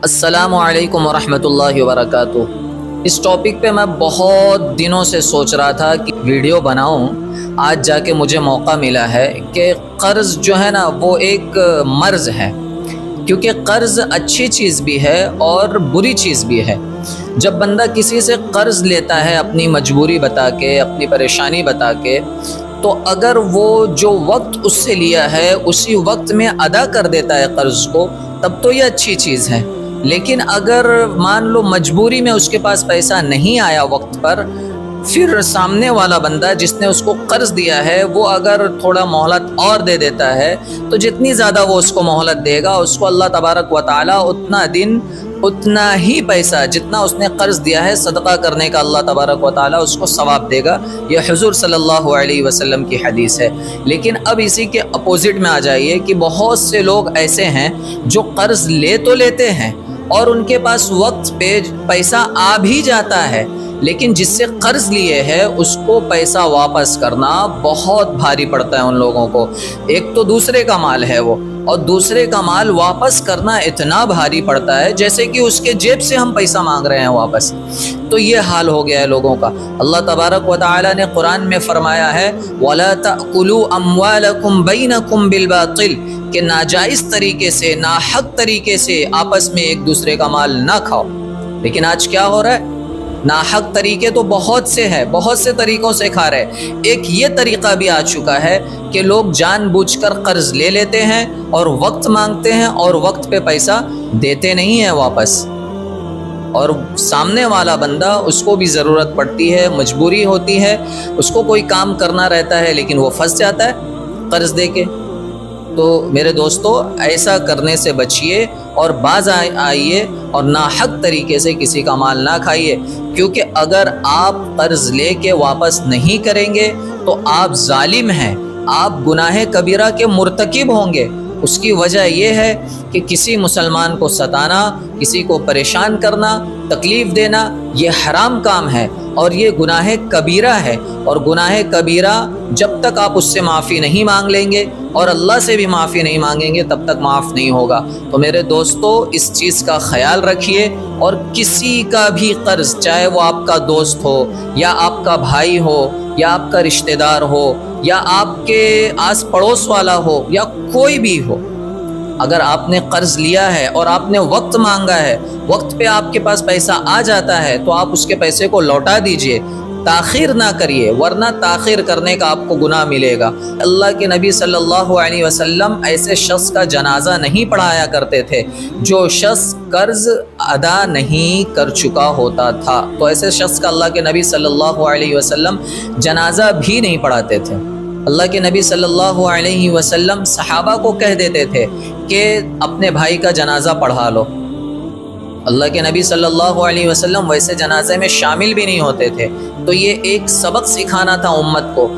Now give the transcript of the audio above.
السلام علیکم ورحمۃ اللہ وبرکاتہ۔ اس ٹاپک پہ میں بہت دنوں سے سوچ رہا تھا کہ ویڈیو بناؤں، آج جا کے مجھے موقع ملا ہے کہ قرض جو ہے نا وہ ایک مرض ہے، کیونکہ قرض اچھی چیز بھی ہے اور بری چیز بھی ہے۔ جب بندہ کسی سے قرض لیتا ہے اپنی مجبوری بتا کے، اپنی پریشانی بتا کے، تو اگر وہ جو وقت اس سے لیا ہے اسی وقت میں ادا کر دیتا ہے قرض کو، تب تو یہ اچھی چیز ہے۔ لیکن اگر مان لو مجبوری میں اس کے پاس پیسہ نہیں آیا وقت پر، پھر سامنے والا بندہ جس نے اس کو قرض دیا ہے وہ اگر تھوڑا مہلت اور دے دیتا ہے، تو جتنی زیادہ وہ اس کو مہلت دے گا، اس کو اللہ تبارک و تعالی اتنا دن اتنا ہی پیسہ جتنا اس نے قرض دیا ہے صدقہ کرنے کا اللہ تبارک و تعالی اس کو ثواب دے گا۔ یہ حضور صلی اللہ علیہ وسلم کی حدیث ہے۔ لیکن اب اسی کے اپوزٹ میں آ جائیے کہ بہت سے لوگ ایسے ہیں جو قرض لے تو لیتے ہیں اور ان کے پاس وقت پہ پیسہ آ بھی جاتا ہے، لیکن جس سے قرض لیے ہے اس کو پیسہ واپس کرنا بہت بھاری پڑتا ہے ان لوگوں کو۔ ایک تو دوسرے کا مال ہے وہ، اور دوسرے کا مال واپس کرنا اتنا بھاری پڑتا ہے جیسے کہ اس کے جیب سے ہم پیسہ مانگ رہے ہیں واپس۔ تو یہ حال ہو گیا ہے لوگوں کا۔ اللہ تبارک و تعالی نے قرآن میں فرمایا ہے وَلَا تَأْكُلُوا أَمْوَالَكُمْ بَيْنَكُمْ بِالْبَاطِلِ، کہ ناجائز طریقے سے، ناحق طریقے سے آپس میں ایک دوسرے کا مال نہ کھاؤ۔ لیکن آج کیا ہو رہا ہے؟ ناحق طریقے تو بہت سے ہیں، بہت سے طریقوں سے کھا رہے۔ ایک یہ طریقہ بھی آ چکا ہے کہ لوگ جان بوجھ کر قرض لے لیتے ہیں اور وقت مانگتے ہیں اور وقت پہ پیسہ دیتے نہیں ہیں واپس، اور سامنے والا بندہ اس کو بھی ضرورت پڑتی ہے، مجبوری ہوتی ہے، اس کو کوئی کام کرنا رہتا ہے لیکن وہ پھنس جاتا ہے قرض دے کے۔ تو میرے دوستو، ایسا کرنے سے بچیے اور باز آئیے اور ناحق طریقے سے کسی کا مال نہ کھائیے، کیونکہ اگر آپ قرض لے کے واپس نہیں کریں گے تو آپ ظالم ہیں، آپ گناہ کبیرہ کے مرتکب ہوں گے۔ اس کی وجہ یہ ہے کہ کسی مسلمان کو ستانا، کسی کو پریشان کرنا، تکلیف دینا، یہ حرام کام ہے اور یہ گناہ کبیرہ ہے، اور گناہ کبیرہ جب تک آپ اس سے معافی نہیں مانگ لیں گے اور اللہ سے بھی معافی نہیں مانگیں گے تب تک معاف نہیں ہوگا۔ تو میرے دوستو، اس چیز کا خیال رکھیے، اور کسی کا بھی قرض، چاہے وہ آپ کا دوست ہو یا آپ کا بھائی ہو یا آپ کا رشتہ دار ہو یا آپ کے آس پڑوس والا ہو یا کوئی بھی ہو، اگر آپ نے قرض لیا ہے اور آپ نے وقت مانگا ہے، وقت پہ آپ کے پاس پیسہ آ جاتا ہے تو آپ اس کے پیسے کو لوٹا دیجئے، تاخیر نہ کریے، ورنہ تاخیر کرنے کا آپ کو گناہ ملے گا۔ اللہ کے نبی صلی اللہ علیہ وسلم ایسے شخص کا جنازہ نہیں پڑھایا کرتے تھے جو شخص قرض ادا نہیں کر چکا ہوتا تھا، تو ایسے شخص کا اللہ کے نبی صلی اللہ علیہ وسلم جنازہ بھی نہیں پڑھاتے تھے۔ اللہ کے نبی صلی اللہ علیہ وسلم صحابہ کو کہہ دیتے تھے کہ اپنے بھائی کا جنازہ پڑھا لو۔ اللہ کے نبی صلی اللہ علیہ وسلم ویسے جنازے میں شامل بھی نہیں ہوتے تھے۔ تو یہ ایک سبق سکھانا تھا امت کو۔